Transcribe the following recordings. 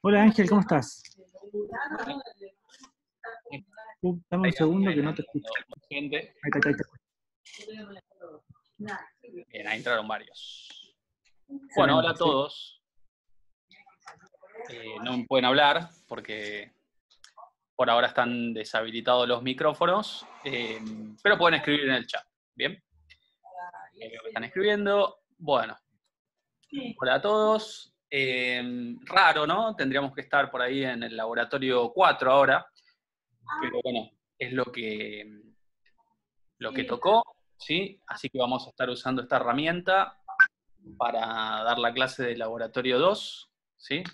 Hola Ángel, ¿cómo estás? Dame un Ahí segundo que no te escucho. gente. Ahí está, ahí está. Bien, ahí entraron varios. Bueno, hola Excelente, a sí. todos. No me pueden hablar porque por ahora están deshabilitados los micrófonos, pero pueden escribir en el chat. Bien, veo que están escribiendo. Bueno, hola a todos. Raro, ¿no? Tendríamos que estar por ahí en el laboratorio 4 ahora, pero bueno, es lo que tocó, ¿sí? Así que vamos a estar usando esta herramienta para dar la clase de laboratorio 2, ¿sí?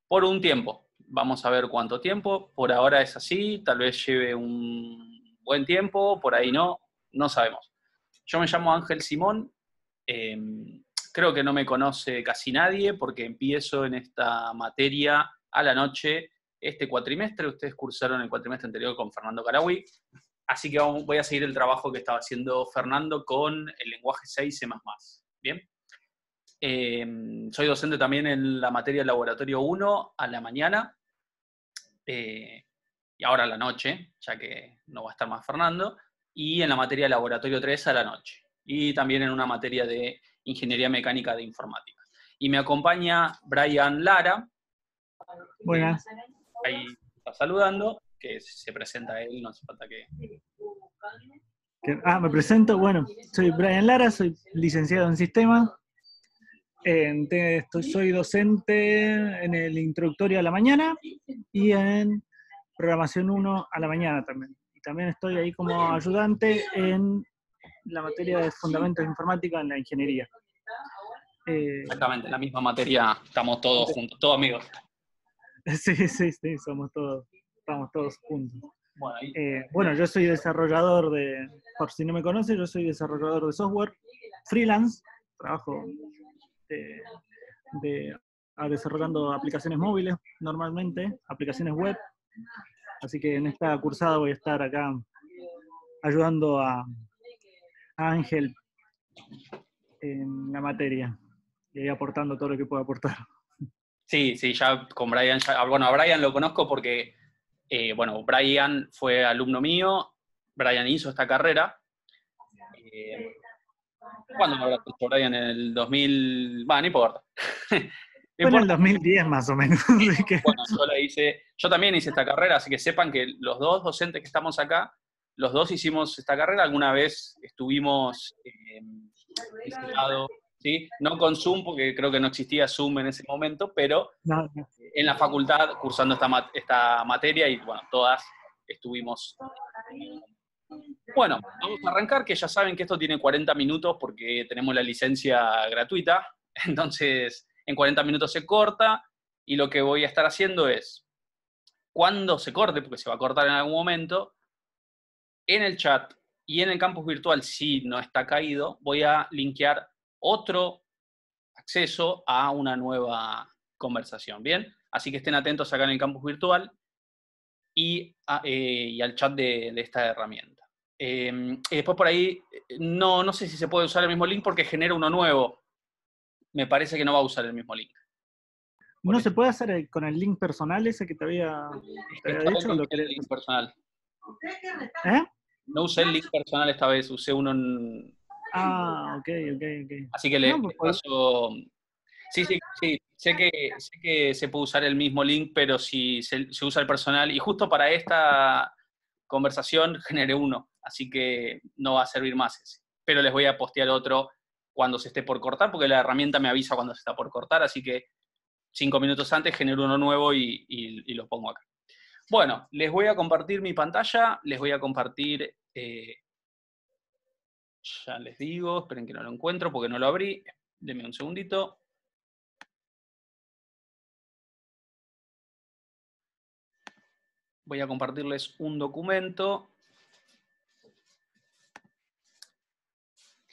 Por un tiempo. Vamos a ver cuánto tiempo. Por ahora es así, tal vez lleve un buen tiempo, por ahí no sabemos. Yo me llamo Ángel Simón, eh, creo que no me conoce casi nadie porque empiezo en esta materia a la noche este cuatrimestre. Ustedes cursaron el cuatrimestre anterior con Fernando Carawi, así que voy a seguir el trabajo que estaba haciendo Fernando con el lenguaje 6 C++. ¿Bien? Soy docente también en la materia Laboratorio 1 a la mañana y ahora a la noche, ya que no va a estar más Fernando, y en la materia Laboratorio 3 a la noche, y también en una materia de Ingeniería Mecánica de Informática. Y me acompaña Brian Lara, Buenas. ahí está saludando, que se presenta él, no hace falta que... Me presento. Bueno, soy Brian Lara, soy licenciado en Sistemas. Soy docente en el introductorio a la mañana y en programación 1 a la mañana también. Y también estoy ahí como ayudante en la materia de fundamentos de informática en la ingeniería. Exactamente, en la misma materia estamos todos juntos, todos amigos. Sí, estamos todos juntos. Bueno, ahí... Bueno, yo soy desarrollador por si no me conoces, yo soy desarrollador de software, freelance, trabajo de, desarrollando aplicaciones móviles normalmente, aplicaciones web, así que en esta cursada voy a estar acá ayudando a Ángel en la materia y aportando todo lo que pueda aportar. Sí, ya con Brian, bueno, a Brian lo conozco porque, bueno, Brian fue alumno mío, Brian hizo esta carrera. ¿Cuándo lo habrá hecho Brian? En el 2000, no importa. No Fue en el importa. 2010 más o menos, así que... Bueno, yo también hice esta carrera, así que sepan que los dos docentes que estamos acá, los dos hicimos esta carrera, alguna vez estuvimos de ese lado, ¿sí? No con Zoom, porque creo que no existía Zoom en ese momento, pero No, en la facultad cursando esta materia y bueno, todas estuvimos. Bueno, vamos a arrancar, que ya saben que esto tiene 40 minutos porque tenemos la licencia gratuita, entonces en 40 minutos se corta y lo que voy a estar haciendo es, cuando se corte, porque se va a cortar en algún momento, en el chat y en el campus virtual, si no está caído, voy a linkear otro acceso a una nueva conversación, ¿bien? Así que estén atentos acá en el campus virtual y al chat de esta herramienta. Y después por ahí, no sé si se puede usar el mismo link porque genera uno nuevo. Me parece que no va a usar el mismo link. ¿no se puede hacer con el link personal ese que te había Esta vez dicho? no ¿O lo usé el querés link hacer? personal. ¿Eh? No usé el link personal esta vez, usé uno en... Ok. Así que No, les paso... Sí, sé que se puede usar el mismo link, pero si se usa el personal, y justo para esta conversación generé uno, así que no va a servir más ese. Pero les voy a postear otro cuando se esté por cortar, porque la herramienta me avisa cuando se está por cortar, así que 5 minutos antes genero uno nuevo y lo pongo acá. Bueno, les voy a compartir mi pantalla, les voy a compartir, ya les digo, esperen que no lo encuentro porque no lo abrí, denme un segundito. Voy a compartirles un documento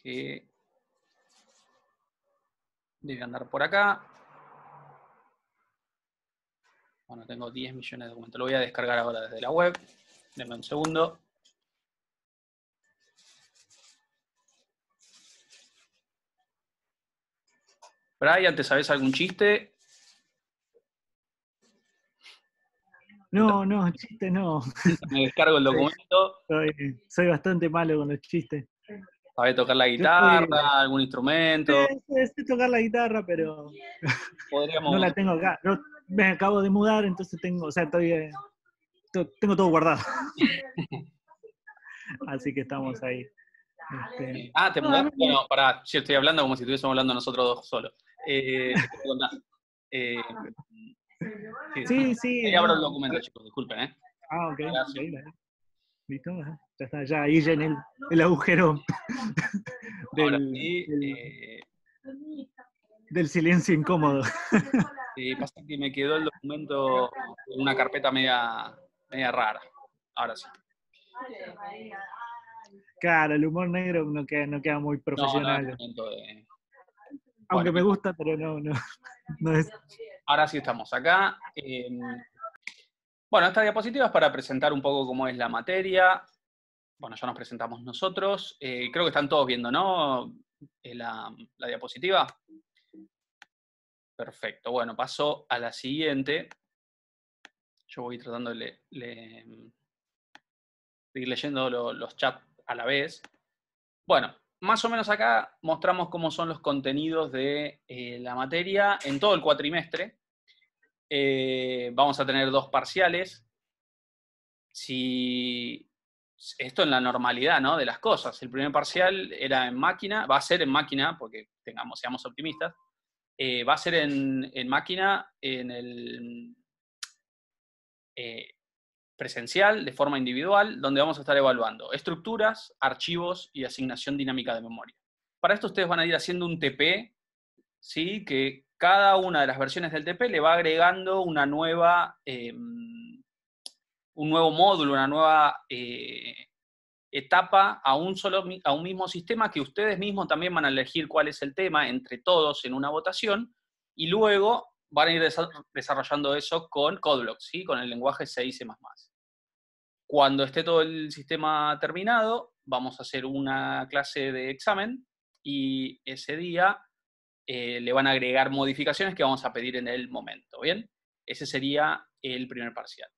que debe andar por acá. Bueno, tengo 10 millones de documentos. Lo voy a descargar ahora desde la web. Denme un segundo. Brian, ¿te sabes algún chiste? No, no, chistes no. Me descargo el Soy, documento. soy bastante malo con los chistes. ¿Sabés tocar la Yo estoy, guitarra, algún instrumento? sé tocar la guitarra, pero no Podríamos... la tengo acá. Yo me acabo de mudar, entonces tengo, o sea, tengo todo guardado. Así que estamos ahí. ¿Te No, a mudaste? mí Bueno, pará, yo estoy hablando como si estuviésemos hablando nosotros dos solos. ¿Qué te contás? Sí. sí, sí, Ahí abro el no. documento, chicos, disculpen, ¿eh? Ok, Gracias. ok, dale. ¿Listo? Ajá. Ya está, ya ahí llené el agujero Ahora del, sí, del, del silencio incómodo. pasa que me quedó el documento en una carpeta media rara. Ahora sí. Claro, el humor negro no queda muy No es profesional. momento de... Bueno, Aunque me gusta, pero no es. ahora sí estamos acá. Bueno, esta diapositiva es para presentar un poco cómo es la materia. Bueno, ya nos presentamos nosotros. Creo que están todos viendo, ¿no? La diapositiva. Perfecto. Bueno, paso a la siguiente. Yo voy tratando de ir leyendo los chats a la vez. Bueno, más o menos acá mostramos cómo son los contenidos de la materia en todo el cuatrimestre. Vamos a tener 2 parciales. Si esto en la normalidad, ¿no?, de las cosas. El primer parcial era en máquina, va a ser en máquina, porque seamos optimistas. Va a ser en máquina, en el presencial, de forma individual, donde vamos a estar evaluando estructuras, archivos y asignación dinámica de memoria. Para esto ustedes van a ir haciendo un TP, ¿sí?, que cada una de las versiones del TP le va agregando una nueva, un nuevo módulo, una nueva etapa a un mismo sistema, que ustedes mismos también van a elegir cuál es el tema entre todos en una votación, y luego van a ir desarrollando eso con CodeBlocks, ¿sí?, con el lenguaje C y C++. Cuando esté todo el sistema terminado, vamos a hacer una clase de examen y ese día le van a agregar modificaciones que vamos a pedir en el momento, ¿bien? Ese sería el primer parcial.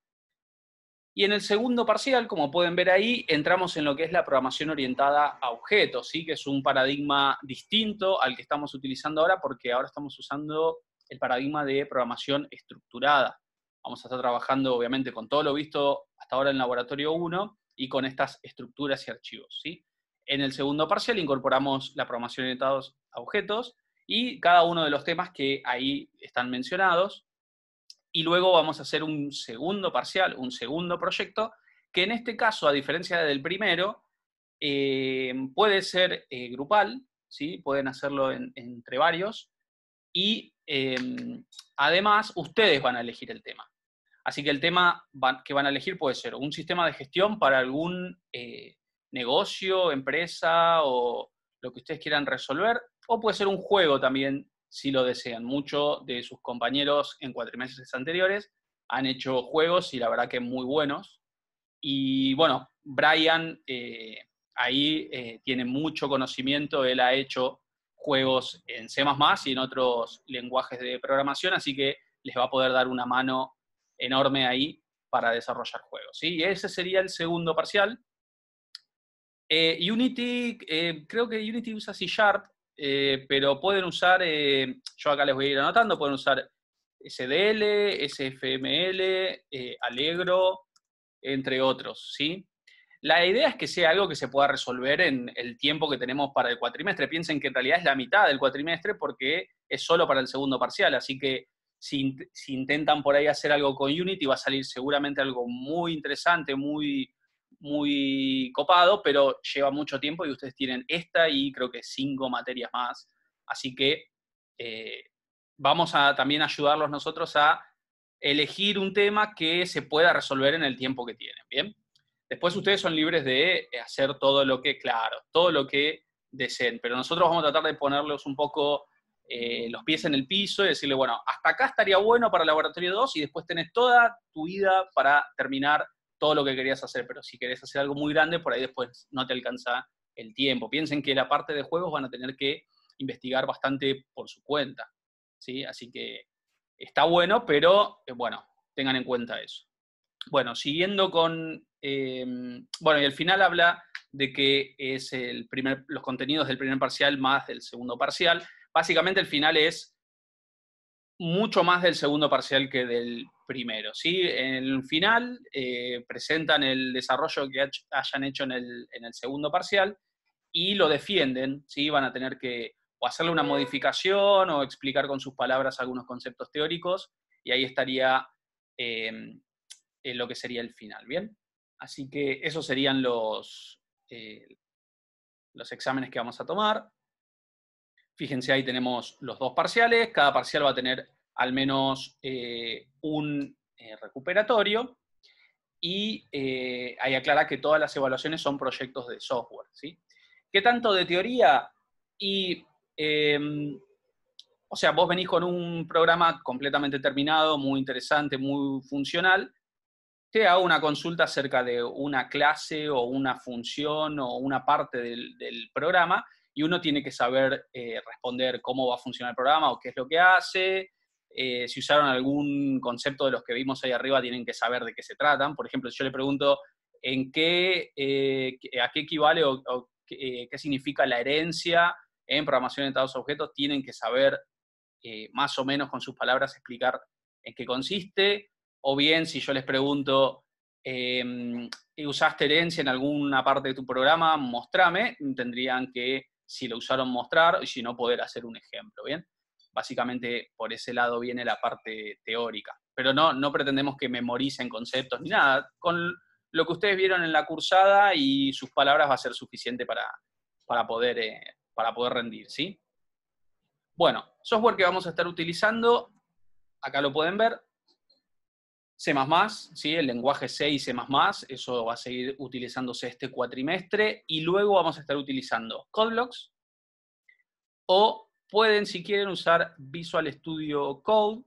Y en el segundo parcial, como pueden ver ahí, entramos en lo que es la programación orientada a objetos, ¿sí?, que es un paradigma distinto al que estamos utilizando ahora, porque ahora estamos usando el paradigma de programación estructurada. Vamos a estar trabajando, obviamente, con todo lo visto hasta ahora en Laboratorio 1 y con estas estructuras y archivos, ¿sí? En el segundo parcial incorporamos la programación orientada a objetos y cada uno de los temas que ahí están mencionados. Y luego vamos a hacer un segundo parcial, un segundo proyecto, que en este caso, a diferencia del primero, puede ser grupal, ¿sí? Pueden hacerlo entre varios, y además ustedes van a elegir el tema. Así que el tema que van a elegir puede ser un sistema de gestión para algún negocio, empresa o lo que ustedes quieran resolver, o puede ser un juego también, si lo desean. Muchos de sus compañeros en cuatrimestres anteriores han hecho juegos y la verdad que muy buenos. Y bueno, Brian ahí tiene mucho conocimiento, él ha hecho juegos en C++ y en otros lenguajes de programación, así que les va a poder dar una mano enorme ahí para desarrollar juegos, ¿sí? Y ese sería el segundo parcial. Unity, creo que Unity usa C#, pero pueden usar, yo acá les voy a ir anotando, pueden usar SDL, SFML, Allegro, entre otros, ¿sí? La idea es que sea algo que se pueda resolver en el tiempo que tenemos para el cuatrimestre. Piensen que en realidad es la mitad del cuatrimestre porque es solo para el segundo parcial, así que si intentan por ahí hacer algo con Unity va a salir seguramente algo muy interesante, muy, muy copado, pero lleva mucho tiempo y ustedes tienen esta y creo que 5 materias más. Así que vamos a también ayudarlos nosotros a elegir un tema que se pueda resolver en el tiempo que tienen, ¿bien? Después ustedes son libres de hacer todo lo que deseen, pero nosotros vamos a tratar de ponerlos un poco los pies en el piso y decirle, bueno, hasta acá estaría bueno para el laboratorio 2 y después tenés toda tu vida para terminar todo lo que querías hacer, pero si querés hacer algo muy grande, por ahí después no te alcanza el tiempo. Piensen que la parte de juegos van a tener que investigar bastante por su cuenta, ¿sí? Así que está bueno, pero bueno, tengan en cuenta eso. Bueno, siguiendo con... bueno, y al final habla de que es los contenidos del primer parcial más del segundo parcial. Básicamente el final es mucho más del segundo parcial que del primero, ¿sí? En el final presentan el desarrollo que hayan hecho en el segundo parcial y lo defienden, ¿sí? Van a tener que o hacerle una modificación o explicar con sus palabras algunos conceptos teóricos, y ahí estaría lo que sería el final, ¿bien? Así que esos serían los exámenes que vamos a tomar. Fíjense, ahí tenemos los dos parciales, cada parcial va a tener al menos un recuperatorio, y ahí aclara que todas las evaluaciones son proyectos de software, ¿sí? ¿Qué tanto de teoría? Y, o sea, vos venís con un programa completamente terminado, muy interesante, muy funcional, te hago una consulta acerca de una clase o una función o una parte del programa, y uno tiene que saber responder cómo va a funcionar el programa o qué es lo que hace. Si usaron algún concepto de los que vimos ahí arriba, tienen que saber de qué se tratan. Por ejemplo, si yo le pregunto a qué equivale o qué significa la herencia en programación orientada a objetos, tienen que saber más o menos con sus palabras explicar en qué consiste. O bien, si yo les pregunto, ¿usaste herencia en alguna parte de tu programa? Mostrame. Tendrían que, si lo usaron, mostrar, y si no, poder hacer un ejemplo, ¿bien? Básicamente, por ese lado viene la parte teórica. Pero no pretendemos que memoricen conceptos ni nada. Con lo que ustedes vieron en la cursada y sus palabras va a ser suficiente para poder rendir, ¿sí? Bueno, software que vamos a estar utilizando, acá lo pueden ver, C++, ¿sí? El lenguaje C y C++, eso va a seguir utilizándose este cuatrimestre, y luego vamos a estar utilizando CodeBlocks, o pueden, si quieren, usar Visual Studio Code.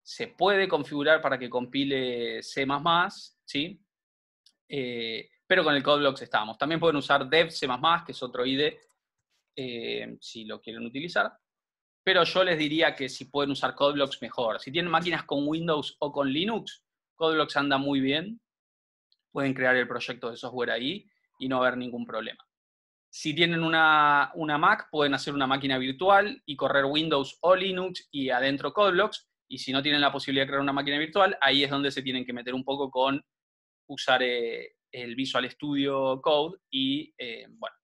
Se puede configurar para que compile C++, ¿sí? Pero con el CodeBlocks estamos. También pueden usar Dev C++, que es otro IDE, si lo quieren utilizar. Pero yo les diría que si pueden usar CodeBlocks, mejor. Si tienen máquinas con Windows o con Linux, CodeBlocks anda muy bien. Pueden crear el proyecto de software ahí y no haber ningún problema. Si tienen una Mac, pueden hacer una máquina virtual y correr Windows o Linux y adentro CodeBlocks. Y si no tienen la posibilidad de crear una máquina virtual, ahí es donde se tienen que meter un poco con usar el Visual Studio Code, y bueno,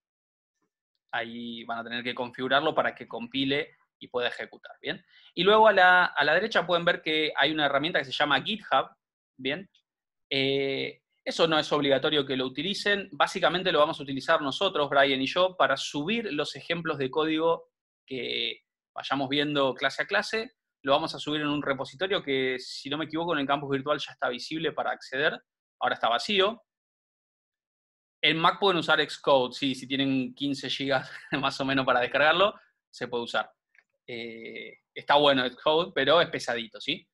ahí van a tener que configurarlo para que compile y pueda ejecutar, ¿bien? Y luego a la derecha pueden ver que hay una herramienta que se llama GitHub, ¿bien? Eso no es obligatorio que lo utilicen. Básicamente lo vamos a utilizar nosotros, Brian y yo, para subir los ejemplos de código que vayamos viendo clase a clase. Lo vamos a subir en un repositorio que, si no me equivoco, en el campus virtual ya está visible para acceder. Ahora está vacío. En Mac pueden usar Xcode, sí, si tienen 15 GB más o menos para descargarlo, se puede usar. Está bueno Xcode, pero es pesadito, ¿sí?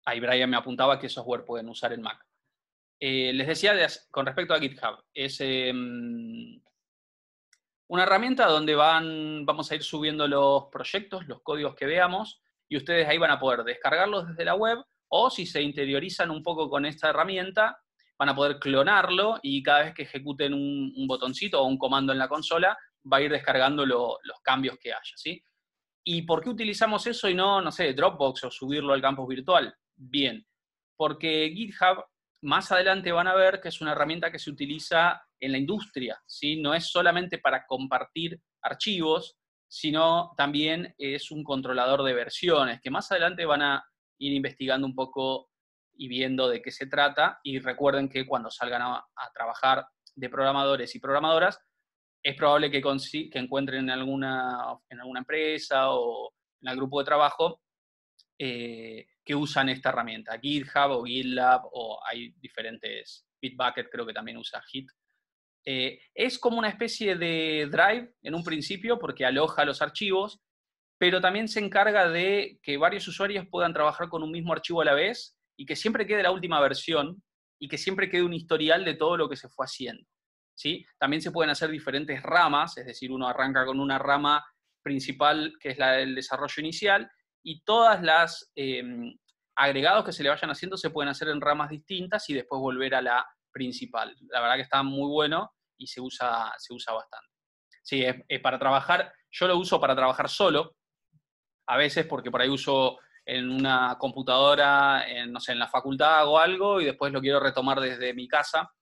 Ahí Brian me apuntaba qué software pueden usar en Mac. Les decía con respecto a GitHub, es una herramienta donde vamos a ir subiendo los proyectos, los códigos que veamos, y ustedes ahí van a poder descargarlos desde la web, o si se interiorizan un poco con esta herramienta, van a poder clonarlo, y cada vez que ejecuten un botoncito o un comando en la consola, va a ir descargando los cambios que haya, ¿sí? ¿Y por qué utilizamos eso y no sé, Dropbox o subirlo al campus virtual? Bien, porque GitHub, más adelante van a ver que es una herramienta que se utiliza en la industria, ¿sí? No es solamente para compartir archivos, sino también es un controlador de versiones, que más adelante van a ir investigando un poco y viendo de qué se trata. Y recuerden que cuando salgan a trabajar de programadores y programadoras, es probable que encuentren en alguna empresa o en el grupo de trabajo que usan esta herramienta, GitHub o GitLab, o hay diferentes, Bitbucket creo que también usa Git. Es como una especie de Drive en un principio, porque aloja los archivos, pero también se encarga de que varios usuarios puedan trabajar con un mismo archivo a la vez, y que siempre quede la última versión, y que siempre quede un historial de todo lo que se fue haciendo, ¿sí? También se pueden hacer diferentes ramas, es decir, uno arranca con una rama principal, que es la del desarrollo inicial, y todas las agregados que se le vayan haciendo se pueden hacer en ramas distintas y después volver a la principal. La verdad que está muy bueno y se usa bastante. Sí, es para trabajar, yo lo uso para trabajar solo, a veces porque por ahí uso en una computadora, no sé, en la facultad o algo, y después lo quiero retomar desde mi casa,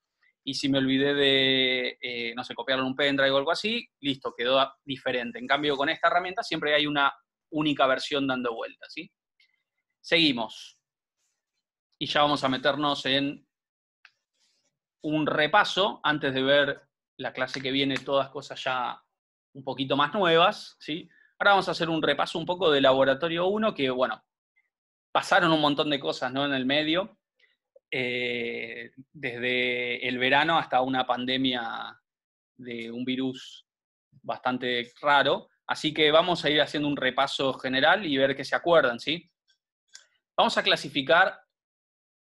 y si me olvidé de, no sé, copiarlo en un pendrive o algo así, listo, quedó diferente. En cambio, con esta herramienta siempre hay una única versión dando vueltas, ¿sí? Seguimos. Y ya vamos a meternos en un repaso, antes de ver la clase que viene, todas cosas ya un poquito más nuevas, ¿sí? Ahora vamos a hacer un repaso un poco de Laboratorio 1, que, bueno, pasaron un montón de cosas, ¿no?, en el medio, desde el verano hasta una pandemia de un virus bastante raro, así que vamos a ir haciendo un repaso general y ver qué se acuerdan, ¿sí? Vamos a clasificar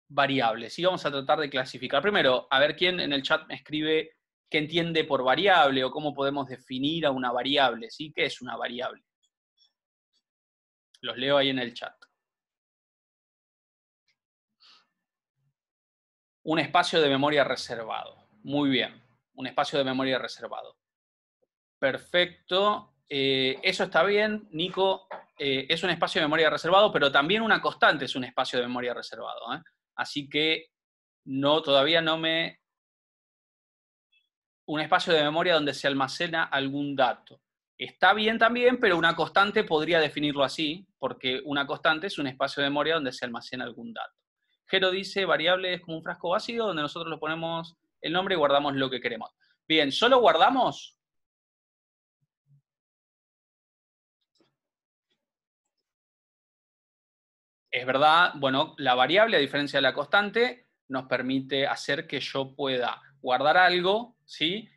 variables, ¿sí? Vamos a tratar de clasificar. Primero, a ver quién en el chat me escribe qué entiende por variable o cómo podemos definir a una variable, ¿sí? ¿Qué es una variable? Los leo ahí en el chat. Un espacio de memoria reservado. Muy bien, un espacio de memoria reservado. Perfecto. Eso está bien, Nico. Es un espacio de memoria reservado, pero también una constante es un espacio de memoria reservado, ¿eh? Así que todavía no me... Un espacio de memoria donde se almacena algún dato. Está bien también, pero una constante podría definirlo así, porque una constante es un espacio de memoria donde se almacena algún dato. Jero dice, variable es como un frasco vacío donde nosotros le ponemos el nombre y guardamos lo que queremos. Bien, ¿solo guardamos? Es verdad, bueno, la variable, a diferencia de la constante, nos permite hacer que yo pueda guardar algo, ¿sí?,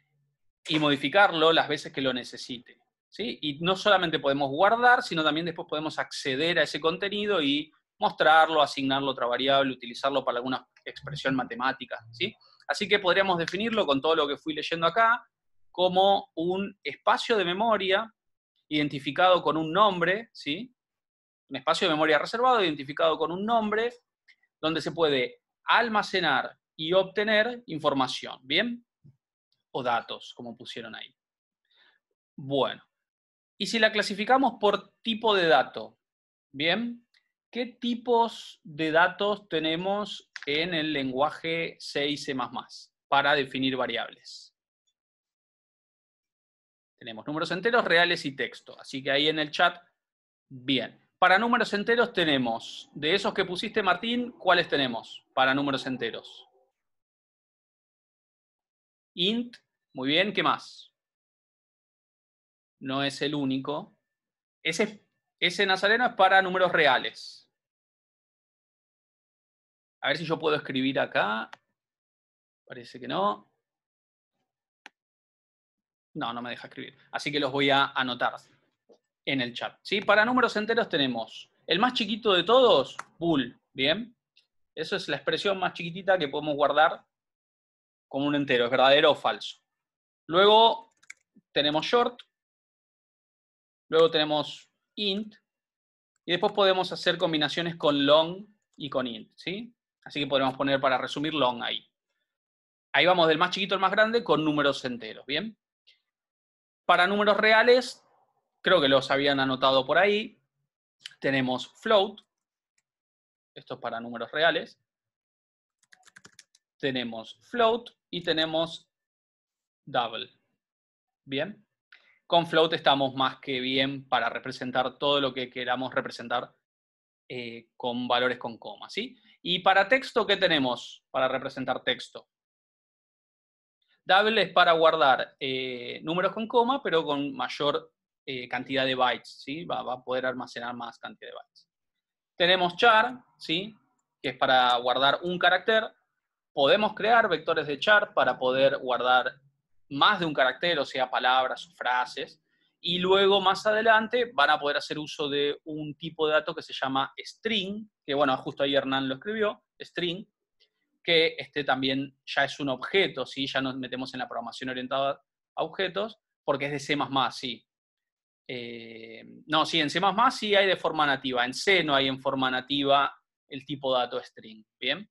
y modificarlo las veces que lo necesite, ¿sí? Y no solamente podemos guardar, sino también después podemos acceder a ese contenido y mostrarlo, asignarlo a otra variable, utilizarlo para alguna expresión matemática, ¿sí? Así que podríamos definirlo con todo lo que fui leyendo acá como un espacio de memoria identificado con un nombre, ¿sí? Un espacio de memoria reservado identificado con un nombre donde se puede almacenar y obtener información, ¿bien? O datos, como pusieron ahí. Bueno, y si la clasificamos por tipo de dato, ¿bien? ¿Qué tipos de datos tenemos en el lenguaje C y C++ para definir variables? Tenemos números enteros, reales y texto. Así que ahí en el chat, bien. Para números enteros tenemos, de esos que pusiste, Martín, ¿cuáles tenemos para números enteros? Int, muy bien, ¿qué más? No es el único. Ese nazareno es para números reales. A ver si yo puedo escribir acá. Parece que no. No, no me deja escribir. Así que los voy a anotar en el chat, ¿sí? Para números enteros tenemos el más chiquito de todos, bool, ¿bien? Eso es la expresión más chiquitita que podemos guardar como un entero, es verdadero o falso. Luego tenemos short, luego tenemos int, y después podemos hacer combinaciones con long y con int, ¿sí? Así que podemos poner, para resumir, long ahí. Ahí vamos del más chiquito al más grande con números enteros, ¿bien? Para números reales, creo que los habían anotado por ahí, tenemos float, esto es para números reales, tenemos float y tenemos double, ¿bien? Con float estamos más que bien para representar todo lo que queramos representar con valores con coma, ¿sí? Y para texto, ¿qué tenemos para representar texto? Double es para guardar números con coma, pero con mayor cantidad de bytes, ¿sí? Va a poder almacenar más cantidad de bytes. Tenemos char, ¿sí?, que es para guardar un carácter. Podemos crear vectores de char para poder guardar más de un carácter, o sea, palabras o frases. Y luego, más adelante, van a poder hacer uso de un tipo de dato que se llama string, que bueno, justo ahí Hernán lo escribió, string, que también ya es un objeto, ¿sí? Ya nos metemos en la programación orientada a objetos, porque es de C++, sí. No, sí, en C++ sí hay de forma nativa, en C no hay en forma nativa el tipo dato string, ¿bien?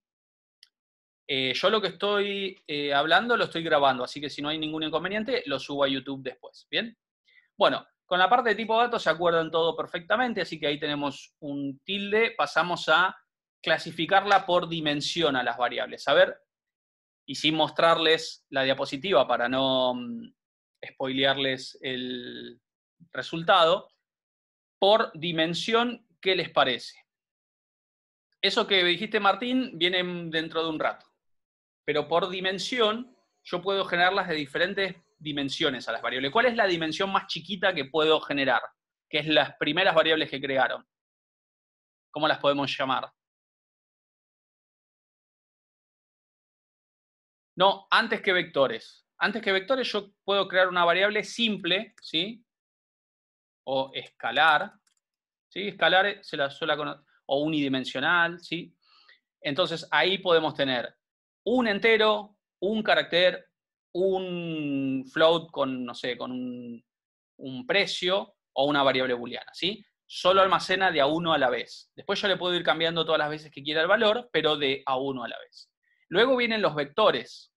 Yo lo que estoy hablando lo estoy grabando, así que si no hay ningún inconveniente, lo subo a YouTube después, ¿bien? Bueno, con la parte de tipo dato se acuerdan todo perfectamente, así que ahí tenemos un tilde, pasamos a clasificarla por dimensión a las variables. A ver, y sin mostrarles la diapositiva para no spoilearles el resultado, por dimensión, ¿qué les parece? Eso que dijiste, Martín, viene dentro de un rato. Pero por dimensión, yo puedo generarlas de diferentes dimensiones a las variables. ¿Cuál es la dimensión más chiquita que puedo generar? Que es las primeras variables que crearon. ¿Cómo las podemos llamar? No, antes que vectores. Antes que vectores yo puedo crear una variable simple, ¿sí? O escalar, ¿sí? Escalar se la suele conocer, o unidimensional, ¿sí? Entonces ahí podemos tener un entero, un carácter, un float con, no sé, con un precio o una variable booleana, ¿sí? Solo almacena de a uno a la vez. Después yo le puedo ir cambiando todas las veces que quiera el valor, pero de a uno a la vez. Luego vienen los vectores.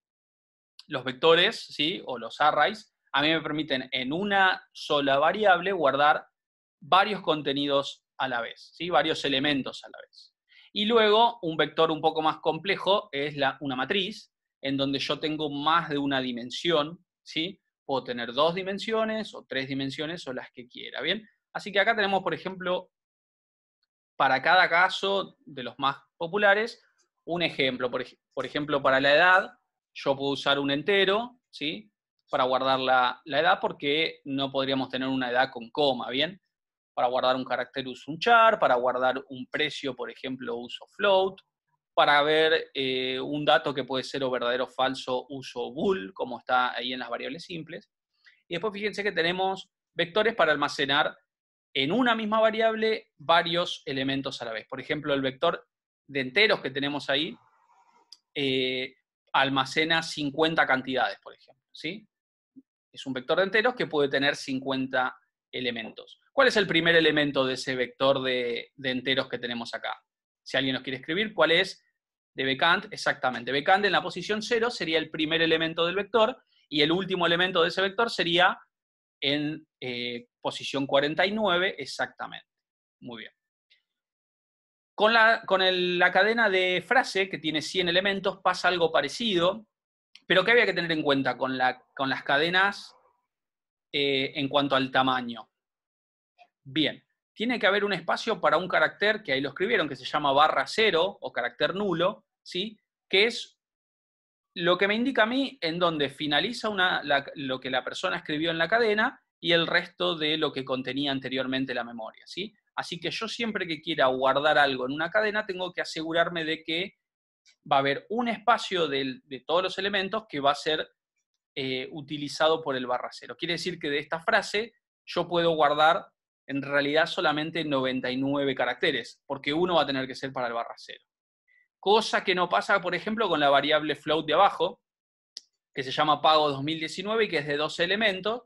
Los vectores, ¿sí? O los arrays, a mí me permiten en una sola variable guardar varios contenidos a la vez, ¿sí? Varios elementos a la vez. Y luego, un vector un poco más complejo es una matriz, en donde yo tengo más de una dimensión, ¿sí? Puedo tener 2 dimensiones o 3 dimensiones o las que quiera, ¿bien? Así que acá tenemos, por ejemplo, para cada caso de los más populares, un ejemplo. Por ejemplo, para la edad, yo puedo usar un entero, ¿sí? Para guardar la edad, porque no podríamos tener una edad con coma, ¿bien? Para guardar un carácter uso un char, para guardar un precio, por ejemplo, uso float, para ver un dato que puede ser o verdadero o falso, uso bool, como está ahí en las variables simples. Y después fíjense que tenemos vectores para almacenar en una misma variable varios elementos a la vez. Por ejemplo, el vector de enteros que tenemos ahí almacena 50 cantidades, por ejemplo, ¿sí? Es un vector de enteros que puede tener 50 elementos. ¿Cuál es el primer elemento de ese vector de enteros que tenemos acá? Si alguien nos quiere escribir, ¿cuál es? De vacant, exactamente. Vacant en la posición 0 sería el primer elemento del vector y el último elemento de ese vector sería en posición 49 exactamente. Muy bien. Con la cadena de frase, que tiene 100 elementos, pasa algo parecido, pero ¿qué había que tener en cuenta con las cadenas en cuanto al tamaño? Bien, tiene que haber un espacio para un carácter, que ahí lo escribieron, que se llama /0 o carácter nulo, ¿sí? Que es lo que me indica a mí en donde finaliza lo que la persona escribió en la cadena y el resto de lo que contenía anteriormente la memoria, ¿sí? Así que yo siempre que quiera guardar algo en una cadena tengo que asegurarme de que va a haber un espacio de todos los elementos que va a ser utilizado por el /0. Quiere decir que de esta frase yo puedo guardar en realidad solamente 99 caracteres, porque uno va a tener que ser para el /0. Cosa que no pasa, por ejemplo, con la variable float de abajo, que se llama pago 2019 y que es de 12 elementos,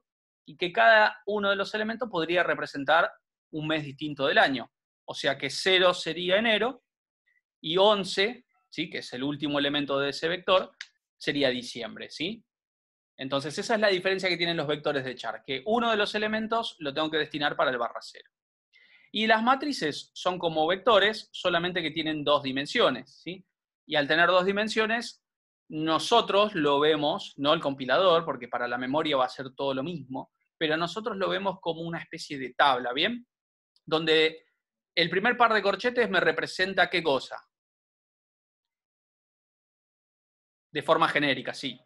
y que cada uno de los elementos podría representar un mes distinto del año. O sea que 0 sería enero, y 11, ¿sí? Que es el último elemento de ese vector, sería diciembre, ¿sí? Entonces esa es la diferencia que tienen los vectores de char, que uno de los elementos lo tengo que destinar para el /0. Y las matrices son como vectores, solamente que tienen 2 dimensiones, ¿sí? Y al tener 2 dimensiones, nosotros lo vemos, no el compilador, porque para la memoria va a ser todo lo mismo, pero nosotros lo vemos como una especie de tabla, ¿bien? Donde el primer par de corchetes me representa ¿qué cosa? De forma genérica, sí.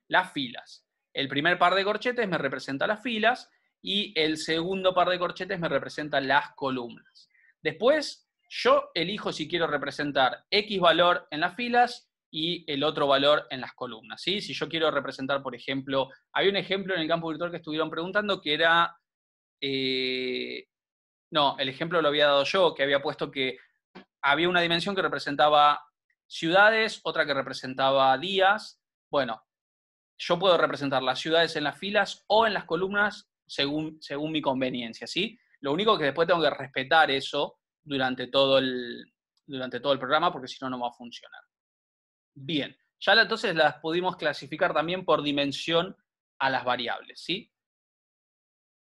Las filas. El primer par de corchetes me representa las filas y el segundo par de corchetes me representa las columnas. Después, yo elijo si quiero representar X valor en las filas y el otro valor en las columnas, ¿sí? Si yo quiero representar, por ejemplo, hay un ejemplo en el campo virtual que estuvieron preguntando que era... no, el ejemplo lo había dado yo, que había puesto que había una dimensión que representaba ciudades, otra que representaba días. Bueno, yo puedo representar las ciudades en las filas o en las columnas según mi conveniencia, ¿sí? Lo único que después tengo que respetar eso durante todo el durante todo el programa, porque si no, no va a funcionar. Bien, ya entonces las pudimos clasificar también por dimensión a las variables, ¿sí?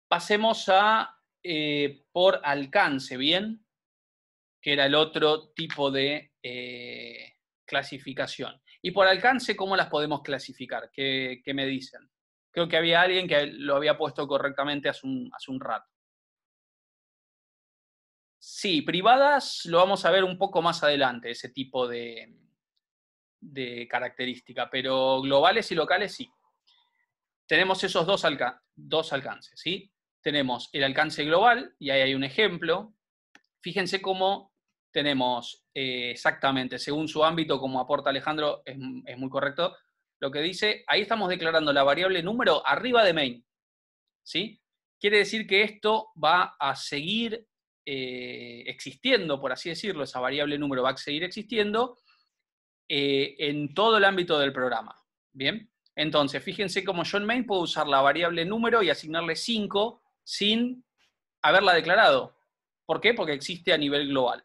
Pasemos a por alcance, ¿bien? Que era el otro tipo de clasificación. Y por alcance, ¿cómo las podemos clasificar? ¿Qué me dicen? Creo que había alguien que lo había puesto correctamente hace un rato. Sí, privadas lo vamos a ver un poco más adelante, ese tipo de característica, pero globales y locales sí. Tenemos esos dos alcances, ¿sí? Tenemos el alcance global, y ahí hay un ejemplo. Fíjense cómo tenemos exactamente, según su ámbito, como aporta Alejandro, es muy correcto lo que dice. Ahí estamos declarando la variable número arriba de main, ¿sí? Quiere decir que esto va a seguir existiendo, por así decirlo, esa variable número va a seguir existiendo en todo el ámbito del programa. ¿Bien? Entonces, fíjense cómo yo en main puedo usar la variable número y asignarle 5 sin haberla declarado. ¿Por qué? Porque existe a nivel global.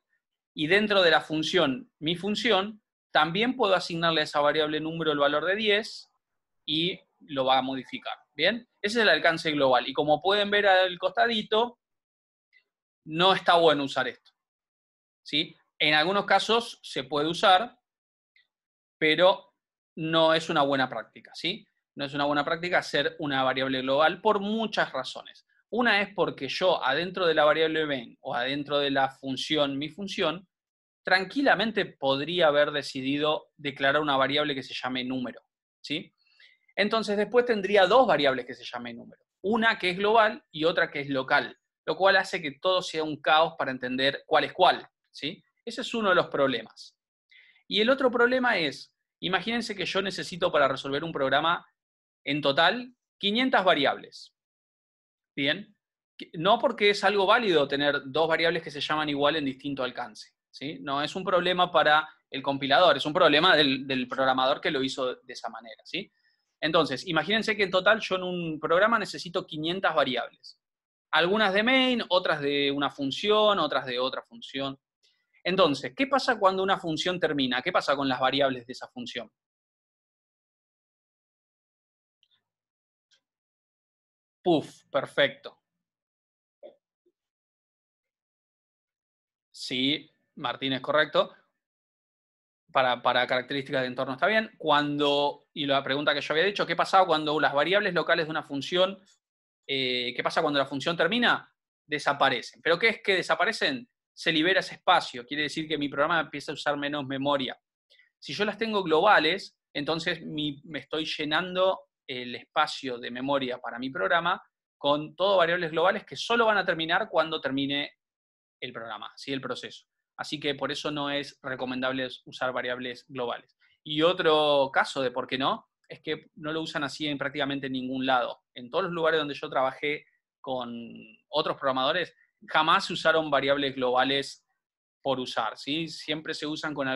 Y dentro de la función, mi función, también puedo asignarle a esa variable número el valor de 10 y lo va a modificar. ¿Bien? Ese es el alcance global. Y como pueden ver al costadito, no está bueno usar esto. ¿Sí? En algunos casos se puede usar, pero no es una buena práctica, ¿sí? No es una buena práctica hacer una variable global por muchas razones. Una es porque yo, adentro de la variable main o adentro de la función, mi función, tranquilamente podría haber decidido declarar una variable que se llame número, ¿sí? Entonces después tendría dos variables que se llame número. Una que es global y otra que es local, lo cual hace que todo sea un caos para entender cuál es cuál, ¿sí? Ese es uno de los problemas. Y el otro problema es, imagínense que yo necesito para resolver un programa en total 500 variables. Bien, no porque es algo válido tener dos variables que se llaman igual en distinto alcance, ¿sí? No es un problema para el compilador, es un problema del programador que lo hizo de esa manera, ¿sí? Entonces, imagínense que en total yo en un programa necesito 500 variables. Algunas de main, otras de una función, otras de otra función. Entonces, ¿qué pasa cuando una función termina? ¿Qué pasa con las variables de esa función? Puf, perfecto. Sí, Martín es correcto. Para características de entorno está bien. Y la pregunta que yo había dicho, ¿qué pasaba cuando las variables locales de una función, qué pasa cuando la función termina? Desaparecen. ¿Pero qué es que desaparecen? Se libera ese espacio. Quiere decir que mi programa empieza a usar menos memoria. Si yo las tengo globales, entonces me estoy llenando el espacio de memoria para mi programa con todo variables globales que solo van a terminar cuando termine el programa, ¿sí? El proceso. Así que por eso no es recomendable usar variables globales. Y otro caso de por qué no, es que no lo usan así en prácticamente ningún lado. En todos los lugares donde yo trabajé con otros programadores, jamás se usaron variables globales por usar, ¿sí? Siempre se usan con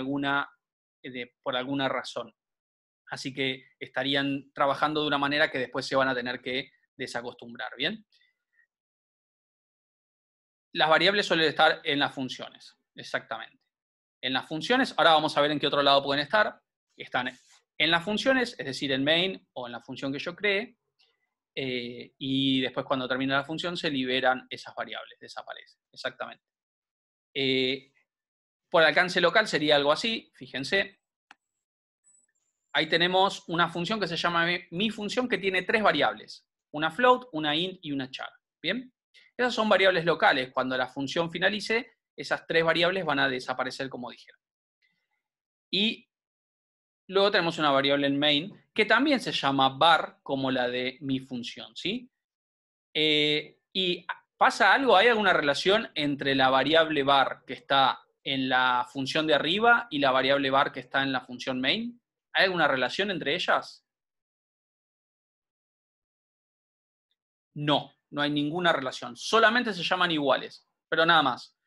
por alguna razón. Así que estarían trabajando de una manera que después se van a tener que desacostumbrar, ¿bien? Las variables suelen estar en las funciones, exactamente. En las funciones, ahora vamos a ver en qué otro lado pueden estar. Están en las funciones, es decir, en main o en la función que yo cree, y después cuando termina la función se liberan esas variables, desaparecen, exactamente. Por alcance local sería algo así, fíjense. Ahí tenemos una función que se llama mi función que tiene tres variables, una float, una int y una char. ¿Bien? Esas son variables locales. Cuando la función finalice, esas tres variables van a desaparecer como dijeron. Y luego tenemos una variable en main que también se llama var, como la de mi función, ¿sí? Y pasa algo, ¿hay alguna relación entre la variable var que está en la función de arriba y la variable var que está en la función main? ¿Hay alguna relación entre ellas? No, no hay ninguna relación. Solamente se llaman iguales, pero nada más.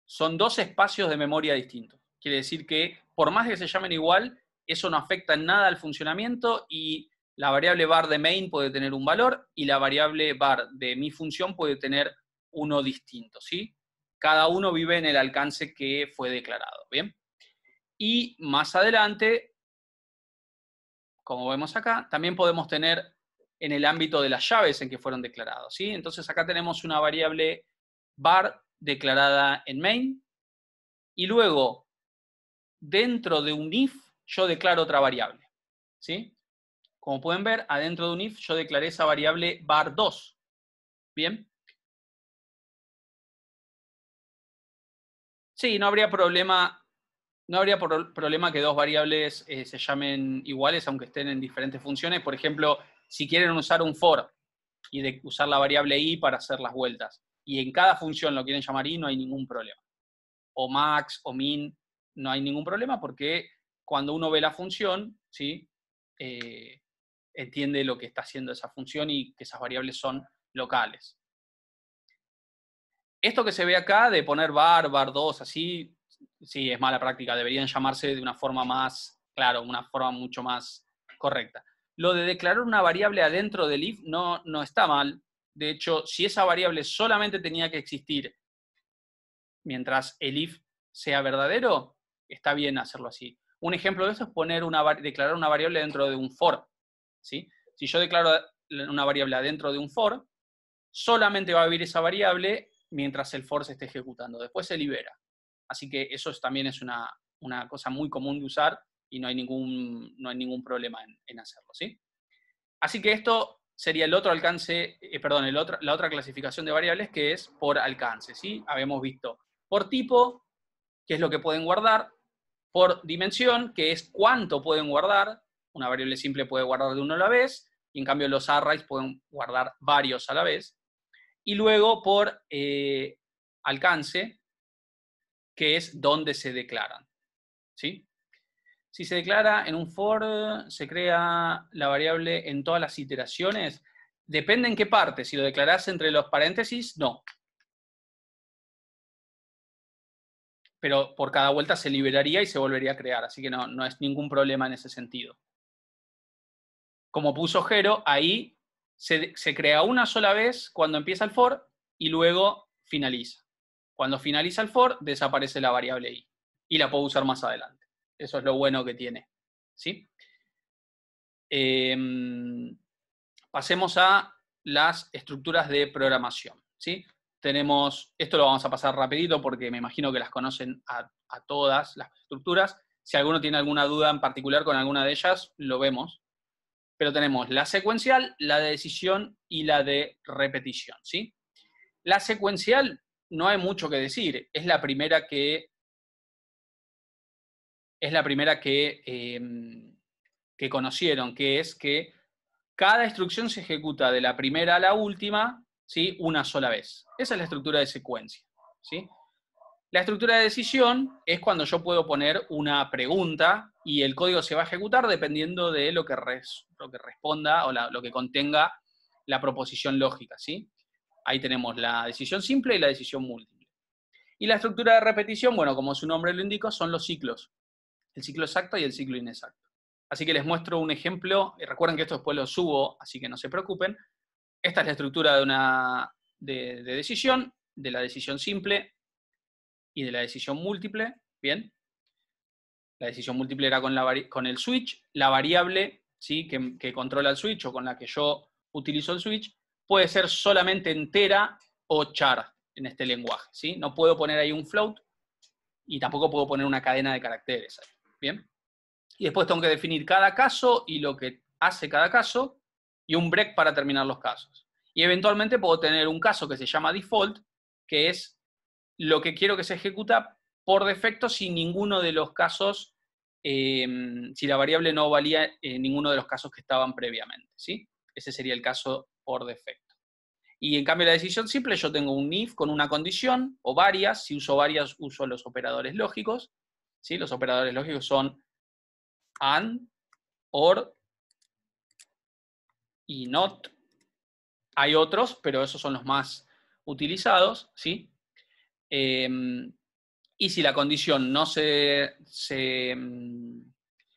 Son dos espacios de memoria distintos. Quiere decir que por más que se llamen igual, eso no afecta en nada al funcionamiento y la variable var de main puede tener un valor y la variable var de mi función puede tener uno distinto, ¿sí? cada uno vive en el alcance que fue declarado, ¿bien? Y más adelante, como vemos acá, también podemos tener en el ámbito de las llaves en que fueron declarados, ¿sí? Entonces acá tenemos una variable var declarada en main, y luego, dentro de un if, yo declaro otra variable, ¿sí? Como pueden ver, adentro de un if yo declaré esa variable var2, ¿bien? Sí, no habría problema que dos variables se llamen iguales, aunque estén en diferentes funciones. Por ejemplo, si quieren usar un for y usar la variable i para hacer las vueltas, y en cada función lo quieren llamar i, no hay ningún problema. O max o min, no hay ningún problema porque cuando uno ve la función, ¿sí? Entiende lo que está haciendo esa función y que esas variables son locales. Esto que se ve acá de poner var2, así, sí, es mala práctica. Deberían llamarse de una forma más, claro, una forma mucho más correcta. Lo de declarar una variable adentro del if no está mal. De hecho, si esa variable solamente tenía que existir mientras el if sea verdadero, está bien hacerlo así. Un ejemplo de eso es declarar una variable dentro de un for, ¿sí? Si yo declaro una variable adentro de un for, solamente va a vivir esa variable mientras el for se esté ejecutando. Después se libera. Así que eso también es una cosa muy común de usar y no hay ningún problema en hacerlo, ¿sí? Así que esto sería el otro alcance, la otra clasificación de variables, que es por alcance, ¿sí? Habíamos visto por tipo, que es lo que pueden guardar, por dimensión, que es cuánto pueden guardar. Una variable simple puede guardar de uno a la vez, y en cambio los arrays pueden guardar varios a la vez. Y luego por alcance, que es donde se declaran, ¿sí? Si se declara en un for, se crea la variable en todas las iteraciones. Depende en qué parte. Si lo declarás entre los paréntesis, no. Pero por cada vuelta se liberaría y se volvería a crear. Así que no es ningún problema en ese sentido. Como puso Jero, ahí se crea una sola vez cuando empieza el for y luego finaliza. Cuando finaliza el for, desaparece la variable i. Y la puedo usar más adelante. Eso es lo bueno que tiene, ¿sí? Pasemos a las estructuras de programación, ¿sí? Esto lo vamos a pasar rapidito porque me imagino que las conocen a todas las estructuras. Si alguno tiene alguna duda en particular con alguna de ellas, lo vemos. Pero tenemos la secuencial, la de decisión y la de repetición, ¿sí? La secuencial no hay mucho que decir, es la primera que conocieron, que es que cada instrucción se ejecuta de la primera a la última, ¿sí? Una sola vez. Esa es la estructura de secuencia, ¿sí? La estructura de decisión es cuando yo puedo poner una pregunta y el código se va a ejecutar dependiendo de lo que responda o lo que contenga la proposición lógica, ¿sí? Ahí tenemos la decisión simple y la decisión múltiple. Y la estructura de repetición, bueno, como su nombre lo indica, son los ciclos. El ciclo exacto y el ciclo inexacto. Así que les muestro un ejemplo. Recuerden que esto después lo subo, así que no se preocupen. Esta es la estructura de decisión, de la decisión simple y de la decisión múltiple. Bien. La decisión múltiple era con el switch. La variable, ¿sí? que controla el switch o con la que yo utilizo el switch puede ser solamente entera o char en este lenguaje, ¿sí? No puedo poner ahí un float y tampoco puedo poner una cadena de caracteres ahí. ¿Bien? Y después tengo que definir cada caso y lo que hace cada caso y un break para terminar los casos. Y eventualmente puedo tener un caso que se llama default, que es lo que quiero que se ejecuta por defecto si ninguno de los casos, si la variable no valía ninguno de los casos que estaban previamente, ¿sí? Ese sería el caso por defecto. Y en cambio la decisión simple, yo tengo un if con una condición, o varias. Si uso varias, uso los operadores lógicos, ¿sí? Los operadores lógicos son and, or y not. Hay otros, pero esos son los más utilizados, ¿sí? Y si la condición no se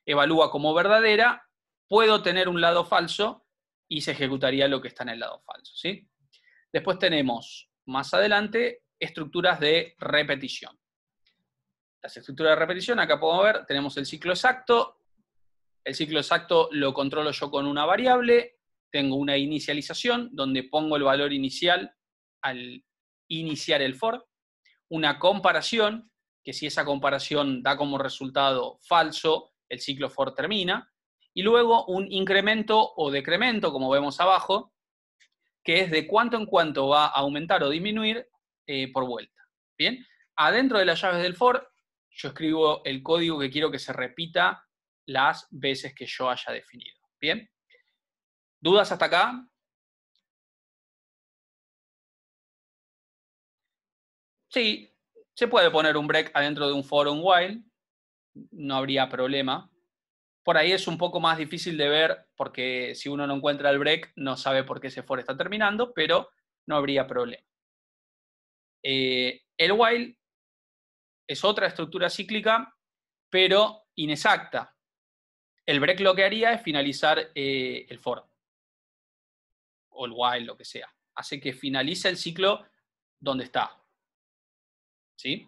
evalúa como verdadera, puedo tener un lado falso y se ejecutaría lo que está en el lado falso, ¿sí? Después tenemos, más adelante, estructuras de repetición. Las estructuras de repetición, acá podemos ver, tenemos el ciclo exacto. El ciclo exacto lo controlo yo con una variable. Tengo una inicialización, donde pongo el valor inicial al iniciar el for. Una comparación, que si esa comparación da como resultado falso, el ciclo for termina. Y luego un incremento o decremento, como vemos abajo, que es de cuánto en cuánto va a aumentar o disminuir por vuelta. ¿Bien? Adentro de las llaves del for, yo escribo el código que quiero que se repita las veces que yo haya definido. ¿Bien? ¿Dudas hasta acá? Sí, se puede poner un break adentro de un for o un while, no habría problema. Por ahí es un poco más difícil de ver, porque si uno no encuentra el break, no sabe por qué ese for está terminando, pero no habría problema. El while es otra estructura cíclica, pero inexacta. El break lo que haría es finalizar el for, o el while, lo que sea. Hace que finalice el ciclo donde está. ¿Sí?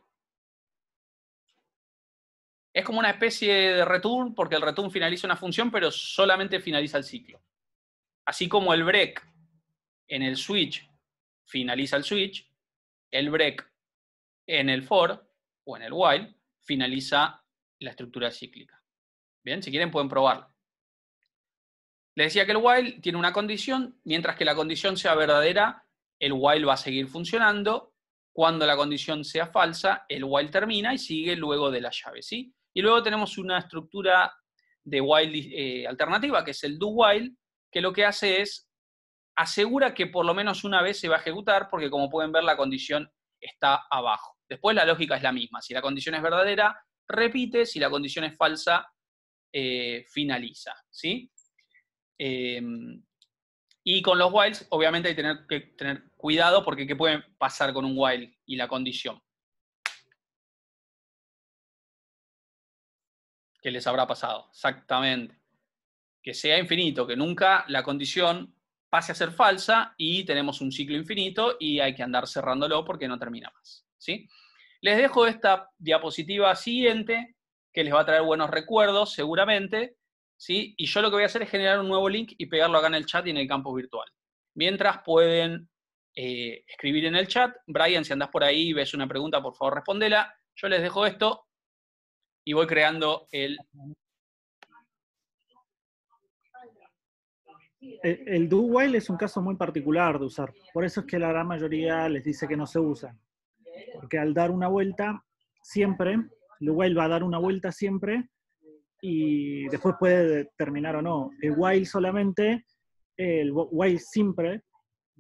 Es como una especie de return, porque el return finaliza una función, pero solamente finaliza el ciclo. Así como el break en el switch finaliza el switch, el break en el for o en el while finaliza la estructura cíclica. Bien, si quieren pueden probarlo. Les decía que el while tiene una condición, mientras que la condición sea verdadera, el while va a seguir funcionando. Cuando la condición sea falsa, el while termina y sigue luego de la llave, ¿sí? Y luego tenemos una estructura de while alternativa, que es el do while, que lo que hace es asegura que por lo menos una vez se va a ejecutar, porque como pueden ver, la condición está abajo. Después la lógica es la misma. Si la condición es verdadera, repite. Si la condición es falsa, finaliza, ¿sí? Y con los whiles, obviamente hay que tener cuidado, porque ¿qué puede pasar con un while y la condición? ¿Qué les habrá pasado? Exactamente. Que sea infinito, que nunca la condición pase a ser falsa y tenemos un ciclo infinito y hay que andar cerrándolo porque no termina más, ¿sí? Les dejo esta diapositiva siguiente, que les va a traer buenos recuerdos, seguramente, ¿sí? Y yo lo que voy a hacer es generar un nuevo link y pegarlo acá en el chat y en el campus virtual. Mientras pueden escribir en el chat. Brian, si andás por ahí y ves una pregunta, por favor respondela. Yo les dejo esto y voy creando el... El do while es un caso muy particular de usar. Por eso es que la gran mayoría les dice que no se usa. Porque al dar una vuelta, siempre, el while va a dar una vuelta siempre y después puede terminar o no. El while solamente, el while simple,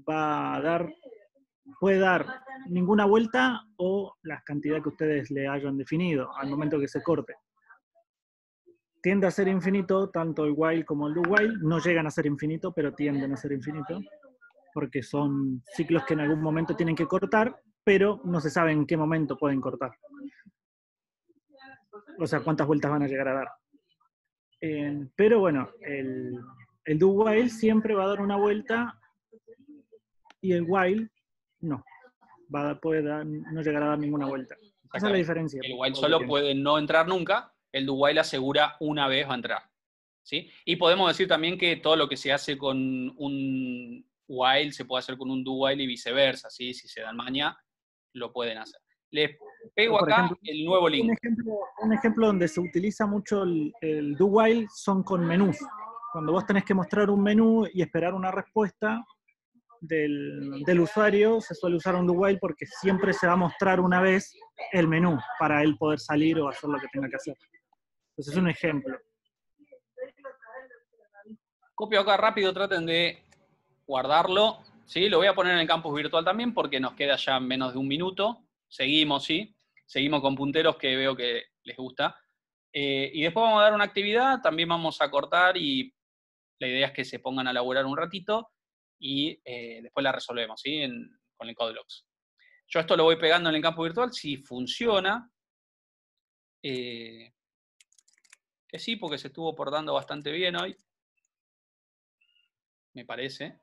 va a dar, puede dar ninguna vuelta o la cantidad que ustedes le hayan definido al momento que se corte. Tiende a ser infinito, tanto el while como el do while, no llegan a ser infinito, pero tienden a ser infinito, porque son ciclos que en algún momento tienen que cortar, pero no se sabe en qué momento pueden cortar. O sea, cuántas vueltas van a llegar a dar. Pero bueno, el do while siempre va a dar una vuelta y el while no. No llegará a dar ninguna vuelta. Esa es la diferencia. El while solo puede no entrar nunca, el do while asegura una vez va a entrar, ¿sí? Y podemos decir también que todo lo que se hace con un while se puede hacer con un do while y viceversa, ¿sí? Si se dan maña, lo pueden hacer. Les pego acá ejemplo, el nuevo link. Un ejemplo donde se utiliza mucho el do while son con menús. Cuando vos tenés que mostrar un menú y esperar una respuesta del usuario, se suele usar un do while porque siempre se va a mostrar una vez el menú para él poder salir o hacer lo que tenga que hacer. Entonces es un ejemplo. Copio acá rápido, traten de guardarlo. ¿Sí? Lo voy a poner en el campus virtual también porque nos queda ya menos de un minuto. Seguimos, ¿sí? Seguimos con punteros que veo que les gusta. Y después vamos a dar una actividad, también vamos a cortar y la idea es que se pongan a laburar un ratito y después la resolvemos, ¿sí? Con el CodeBlocks. Yo esto lo voy pegando en el campo virtual, si funciona, que sí, porque se estuvo portando bastante bien hoy, me parece.